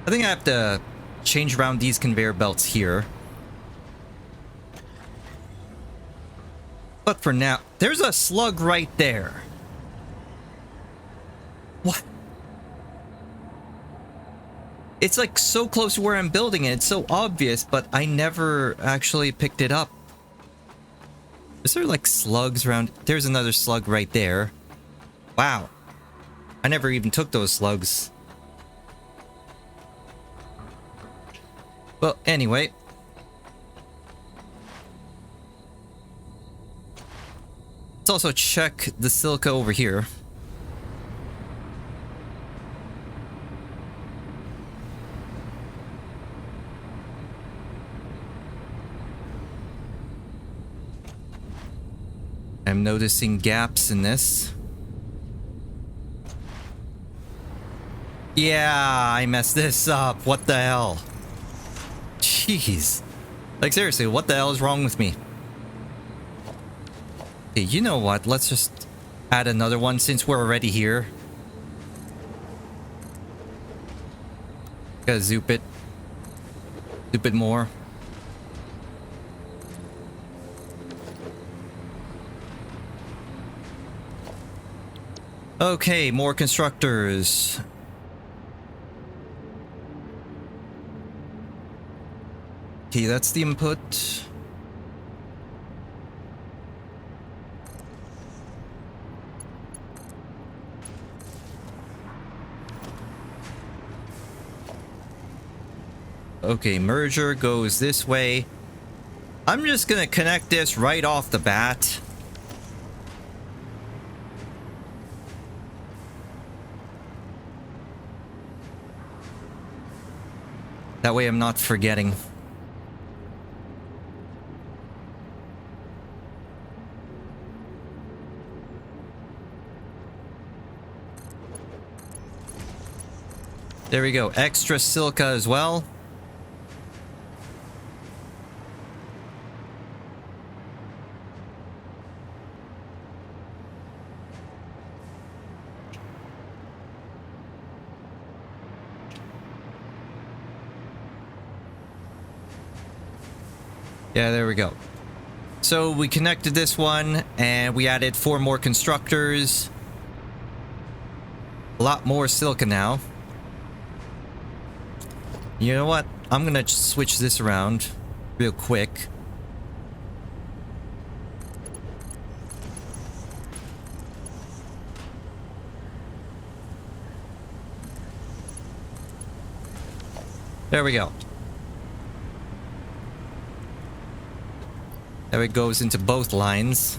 I think I have to change around these conveyor belts here. But for now, there's a slug right there. What? It's like so close to where I'm building it. It's so obvious, but I never actually picked it up. Is there like slugs around? There's another slug right there. Wow. I never even took those slugs. Well, anyway. Let's also check the silica over here. I'm noticing gaps in this. Yeah, I messed this up. What the hell? Jeez. Like seriously, what the hell is wrong with me? Hey, you know what? Let's just add another one since we're already here. Gotta zoop it. Zoop it more. Okay, more constructors. Okay, that's the input. Okay, merger goes this way. I'm just gonna connect this right off the bat. That way I'm not forgetting. There we go. Extra silica as well. Yeah, there we go. So we connected this one and we added 4 more constructors. A lot more silica now. You know what? I'm gonna switch this around real quick. There we go. There it goes into both lines.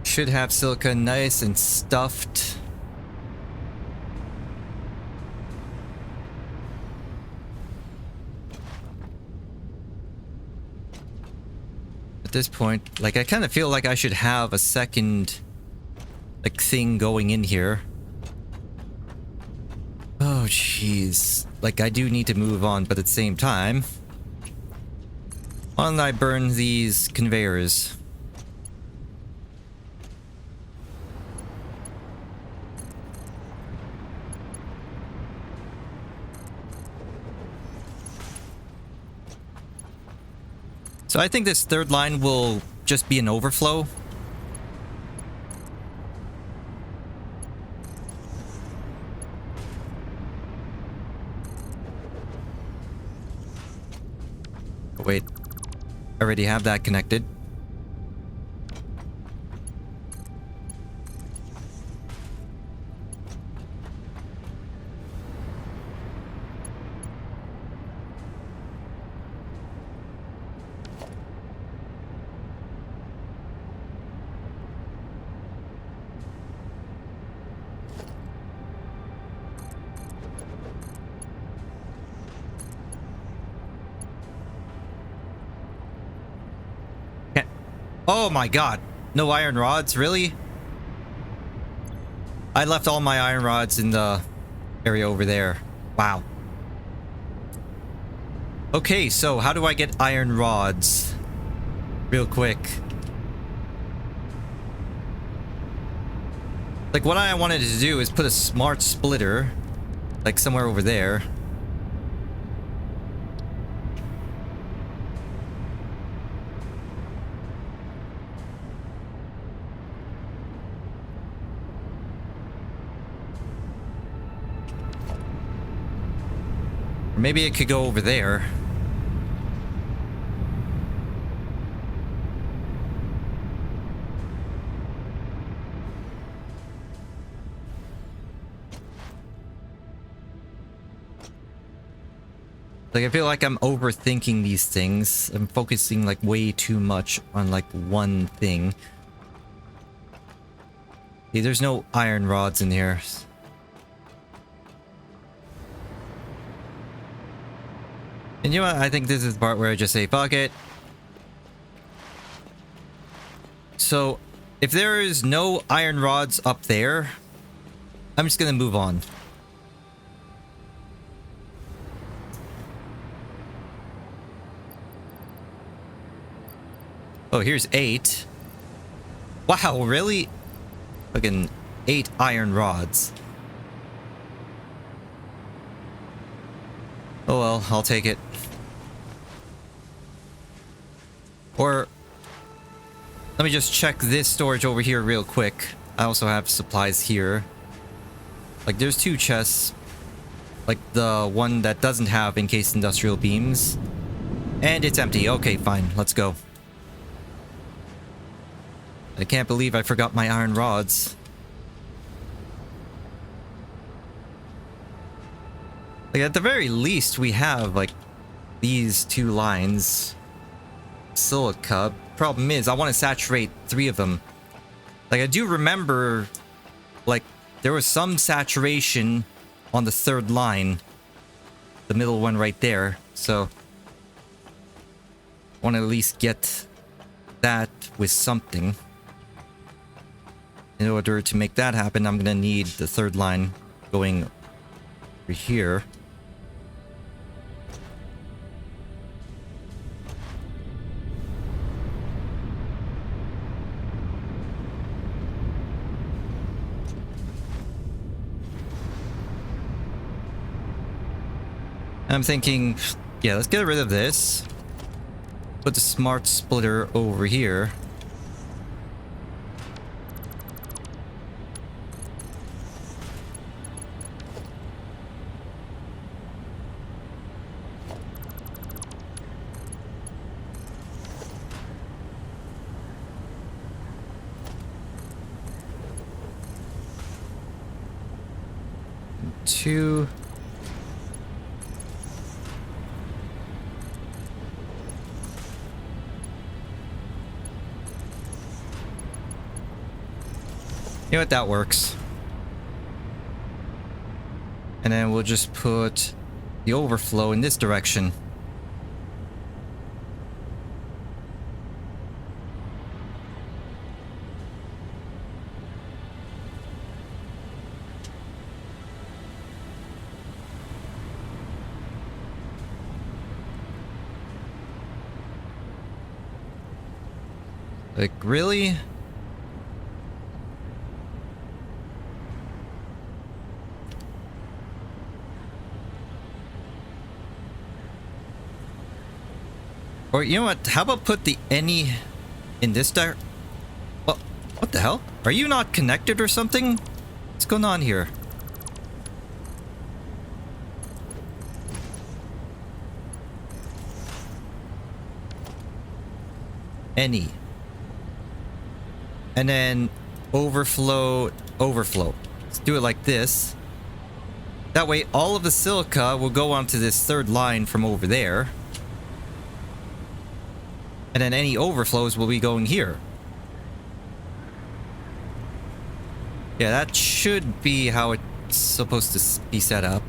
Should have silica nice and stuffed. At this point, like I kind of feel like I should have a second like thing going in here. Oh jeez. Like I do need to move on, but at the same time, why don't I burn these conveyors? So I think this third line will just be an overflow. Oh, wait, I already have that connected. Oh my god. No iron rods, really? I left all my iron rods in the area over there. Wow. Okay, so how do I get iron rods? Real quick. Like, what I wanted to do is put a smart splitter, like, somewhere over there. Or maybe it could go over there. Like, I feel like I'm overthinking these things. I'm focusing, like, way too much on, like, one thing. See, there's no iron rods in here. And you know what? I think this is the part where I just say, fuck it. So, if there is no iron rods up there, I'm just gonna move on. Oh, here's 8. Wow, really? Fucking 8 iron rods. Oh well, I'll take it. Or let me just check this storage over here real quick. I also have supplies here. Like, there's 2 chests. Like, the one that doesn't have encased industrial beams. And it's empty. Okay, fine. Let's go. I can't believe I forgot my iron rods. Like, at the very least, we have, like, these 2 lines. Silica. Problem is, I want to saturate 3 of them. Like, I do remember, like, there was some saturation on the 3rd line. The middle one right there. So, I want to at least get that with something. In order to make that happen, I'm gonna need the 3rd line going over here. I'm thinking, yeah, let's get rid of this. Put the smart splitter over here. Two. You know what, that works. And then we'll just put the overflow in this direction. Like, really? Or, you know what? How about put the any in this direction? Well, what the hell? Are you not connected or something? What's going on here? Any. And then overflow, overflow. Let's do it like this. That way, all of the silica will go onto this 3rd line from over there. And then any overflows will be going here. Yeah, that should be how it's supposed to be set up.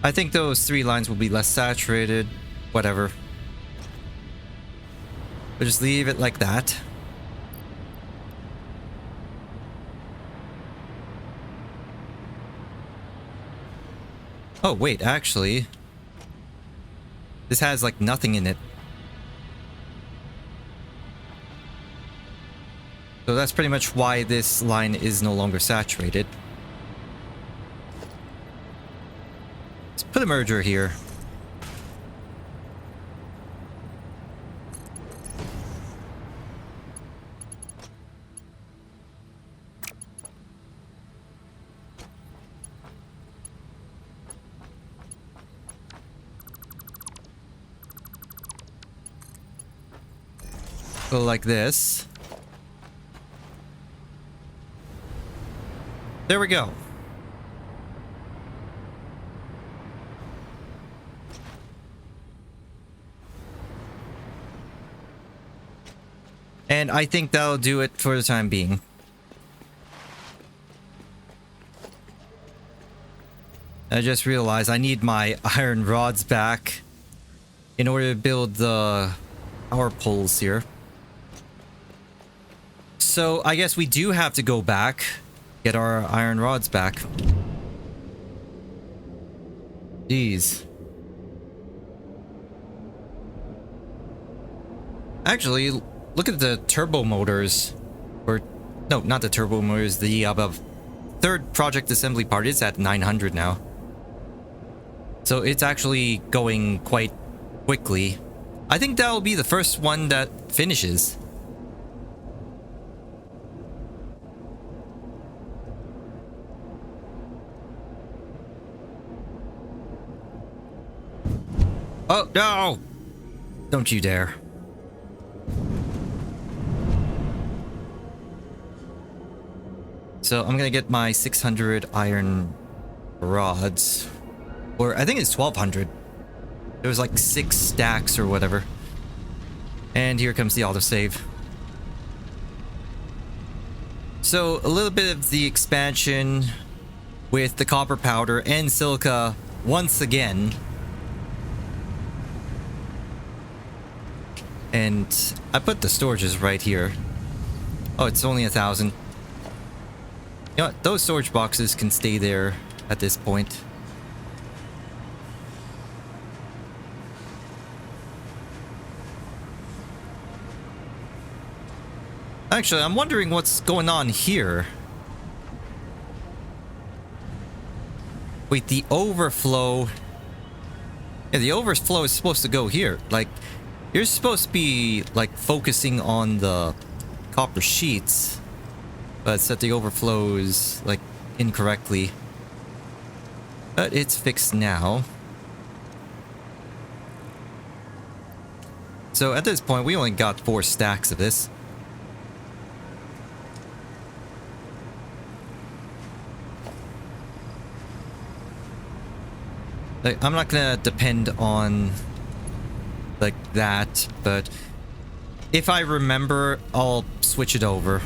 I think those 3 lines will be less saturated. Whatever. We'll just leave it like that. Oh, wait, actually, this has like nothing in it. So that's pretty much why this line is no longer saturated. Let's put a merger here. Go like this. There we go. And I think that'll do it for the time being. I just realized I need my iron rods back in order to build the power poles here. So I guess we do have to go back, get our iron rods back. Jeez. Actually, look at the turbo motors. Or, no, not the turbo motors, the third project assembly part is at 900 now. So it's actually going quite quickly. I think that will be the first one that finishes. Oh, no! Don't you dare. So I'm gonna get my 600 iron rods. Or I think it's 1200. There was like 6 stacks or whatever. And here comes the autosave. So a little bit of the expansion with the copper powder and silica once again. And I put the storages right here. Oh, it's only 1,000. You know what? Those storage boxes can stay there at this point. Actually, I'm wondering what's going on here. Wait, the overflow... Yeah, the overflow is supposed to go here. Like, you're supposed to be, like, focusing on the copper sheets. But set the overflows, like, incorrectly. But it's fixed now. So at this point, we only got 4 stacks of this. Like, I'm not gonna depend on like that, but if I remember, I'll switch it over.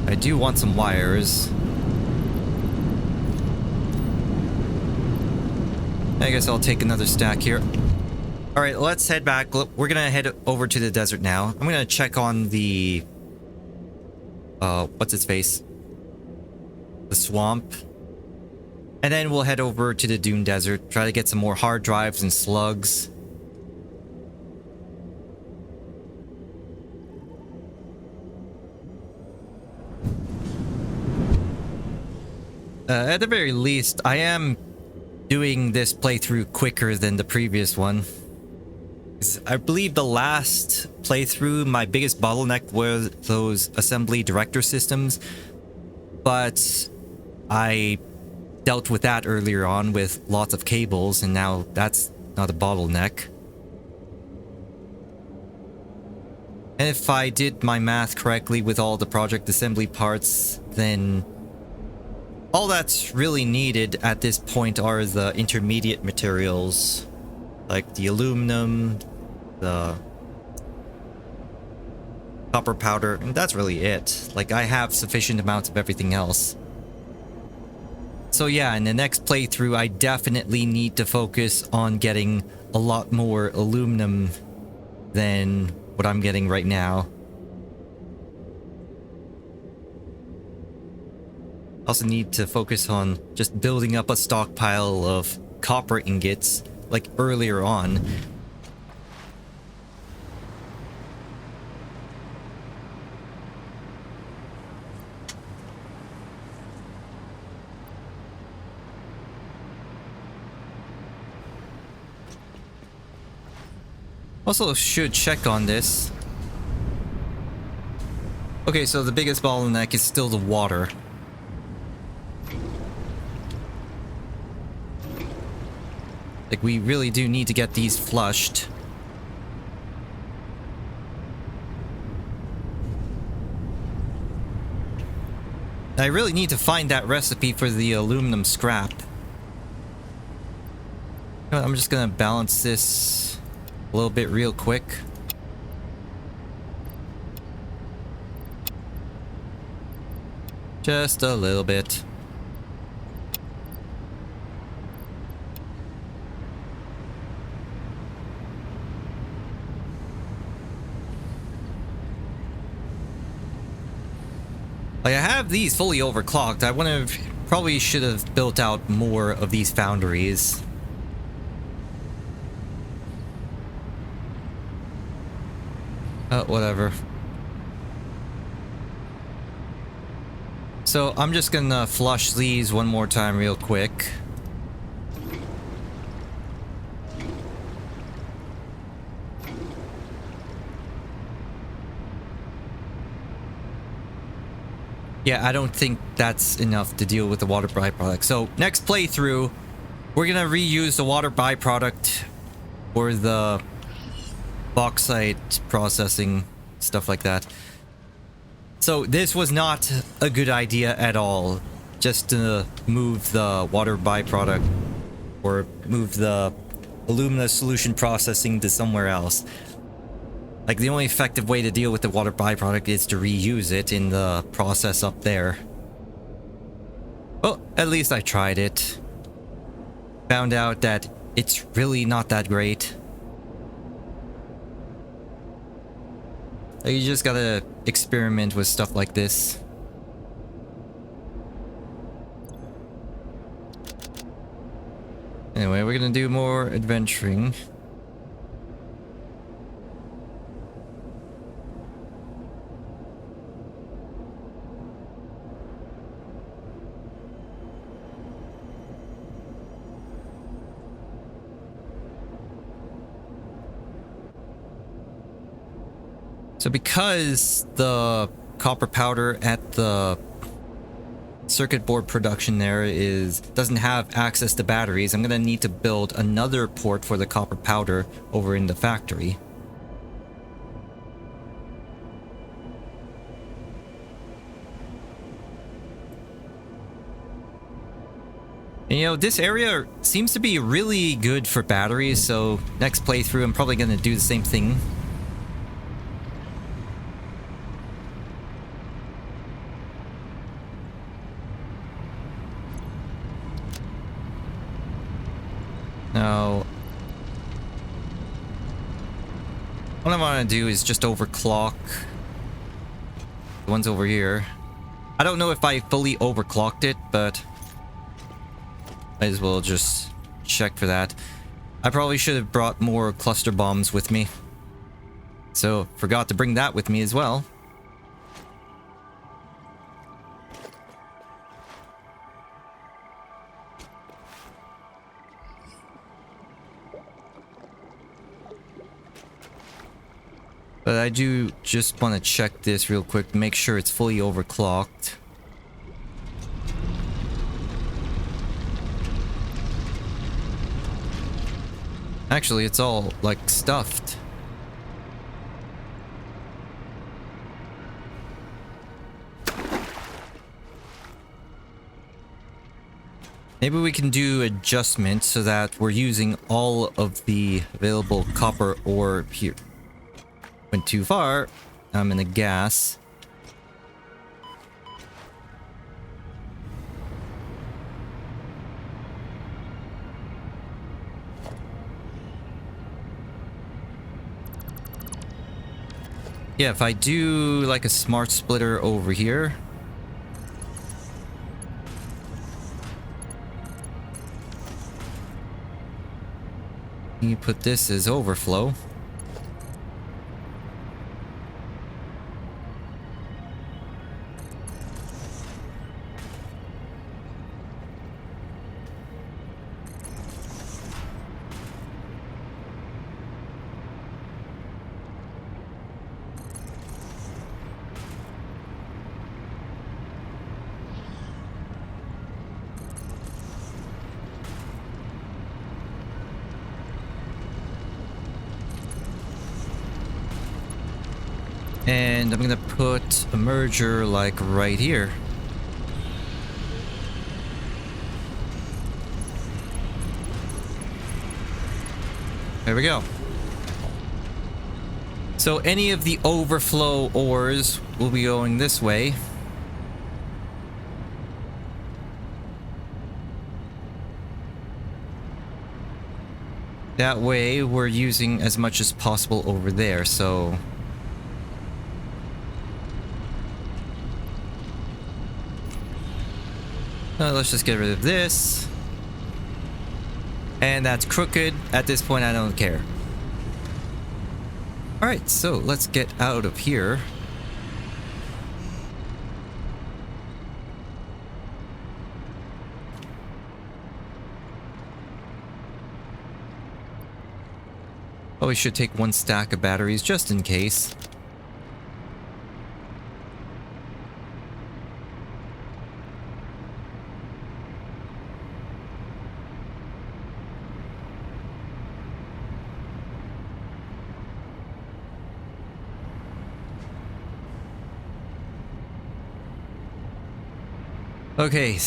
I do want some wires. I guess I'll take another stack here. Alright, let's head back. We're gonna head over to the desert now. I'm gonna check on the... what's its face? The swamp. And then we'll head over to the Dune Desert, try to get some more hard drives and slugs. At the very least, I am doing this playthrough quicker than the previous one. I believe the last playthrough, my biggest bottleneck was those assembly director systems. But I dealt with that earlier on with lots of cables, and now that's not a bottleneck. And if I did my math correctly with all the project assembly parts, then all that's really needed at this point are the intermediate materials, like the aluminum, the copper powder, and that's really it. Like, I have sufficient amounts of everything else. So yeah, in the next playthrough, I definitely need to focus on getting a lot more aluminum than what I'm getting right now. Also need to focus on just building up a stockpile of copper ingots like earlier on. Also should check on this. Okay, so the biggest bottleneck is still the water. Like, we really do need to get these flushed. I really need to find that recipe for the aluminum scrap. I'm just gonna balance this a little bit real quick. Just a little bit. Like, I have these fully overclocked. Probably should have built out more of these foundries. Whatever. So I'm just gonna flush these one more time real quick. Yeah, I don't think that's enough to deal with the water byproduct. So next playthrough, we're gonna reuse the water byproduct for the bauxite processing, stuff like that. So this was not a good idea at all, just to move the water byproduct or move the alumina solution processing to somewhere else. Like, the only effective way to deal with the water byproduct is to reuse it in the process up there. Well, at least I tried it. Found out that it's really not that great. You just gotta experiment with stuff like this. Anyway, we're gonna do more adventuring. So because the copper powder at the circuit board production there doesn't have access to batteries, I'm gonna need to build another port for the copper powder over in the factory. And, you know, this area seems to be really good for batteries, so next playthrough I'm probably gonna do the same thing. Now, what I want to do is just overclock the ones over here. I don't know if I fully overclocked it, but might as well just check for that. I probably should have brought more cluster bombs with me. So, forgot to bring that with me as well. But I do just want to check this real quick to make sure it's fully overclocked. Actually, it's all, like, stuffed. Maybe we can do adjustments so that we're using all of the available copper ore here. Went too far. I'm in the gas. Yeah, if I do like a smart splitter over here. You put this as overflow. And I'm gonna put a merger like right here. There we go. So any of the overflow ores will be going this way. That way we're using as much as possible over there, so... let's just get rid of this. And that's crooked. At this point, I don't care. Alright, so let's get out of here. Oh, we should take one stack of batteries just in case. Okay,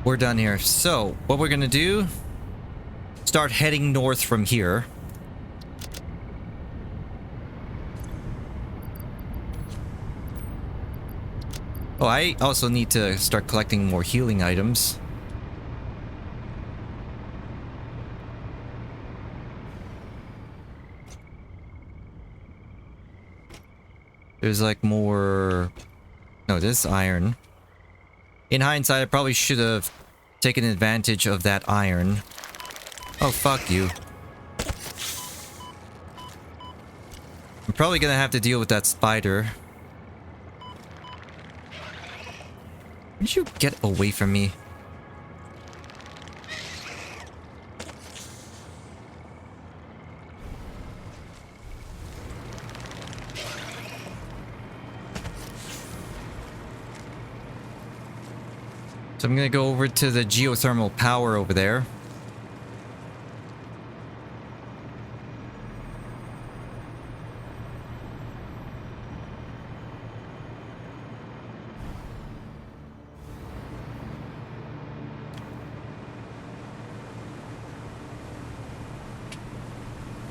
we're done here. So, what we're gonna do... start heading north from here. Oh, I also need to start collecting more healing items. There's like more... No, this is iron. In hindsight, I probably should have taken advantage of that iron. Oh, fuck you. I'm probably gonna have to deal with that spider. Did you get away from me? So I'm gonna go over to the geothermal power over there.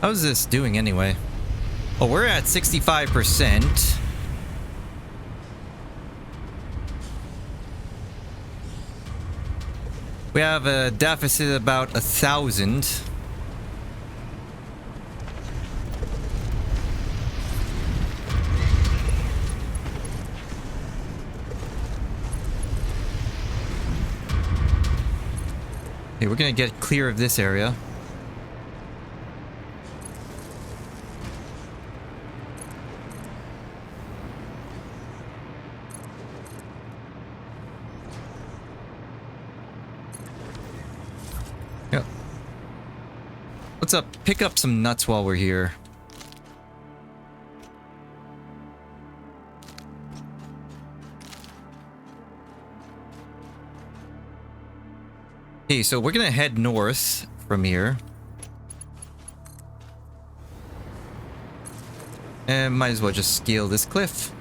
How's this doing anyway? Oh, we're at 65%. We have a deficit of about 1,000. Okay, we're gonna get clear of this area. What's up? Pick up some nuts while we're here. Okay, so we're gonna head north from here. And might as well just scale this cliff.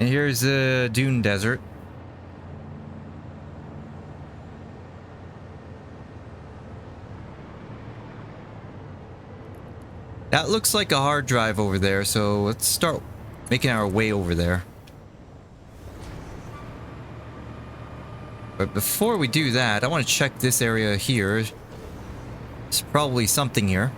And here's a dune desert. That looks like a hard drive over there, so let's start making our way over there. But before we do that, I want to check this area here. There's probably something here.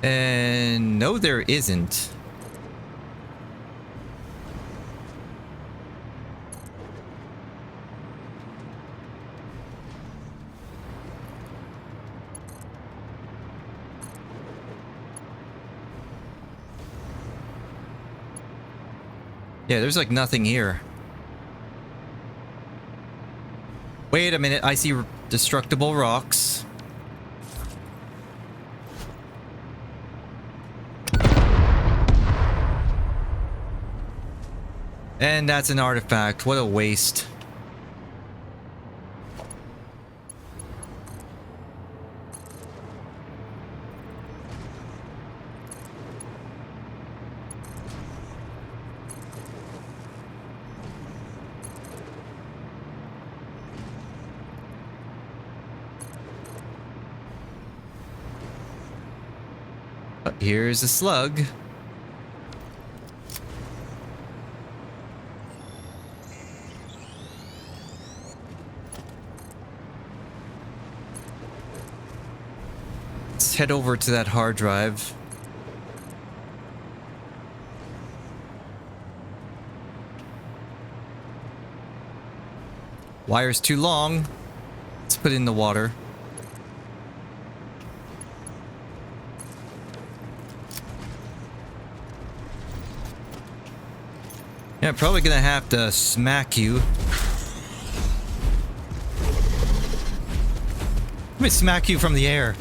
And no, there isn't. Yeah, there's like nothing here. Wait a minute, I see destructible rocks. And that's an artifact. What a waste. Here's a slug. Let's head over to that hard drive. Wire's too long. Let's put it in the water. Yeah, probably gonna have to smack you. Let me smack you from the air.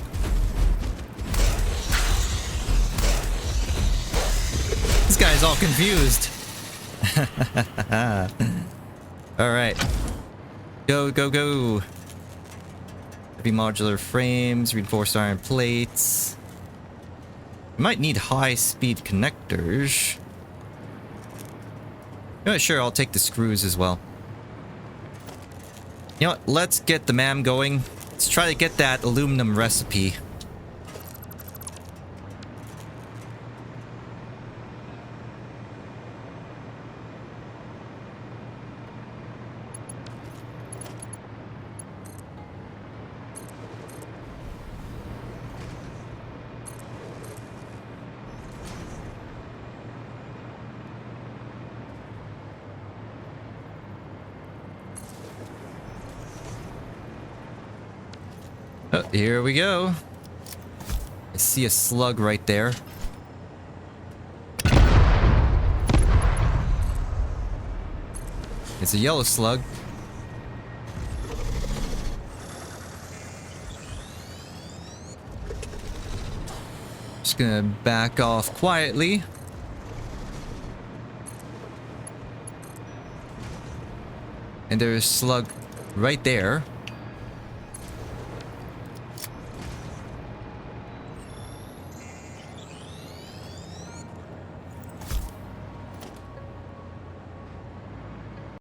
This guy's all confused. Alright. Go, go, go. Heavy modular frames, reinforced iron plates. Might need high-speed connectors. Yeah, sure, I'll take the screws as well. You know what? Let's get the MAM going. Let's try to get that aluminum recipe. Oh, here we go. I see a slug right there. It's a yellow slug. Just gonna back off quietly. And there's a slug right there.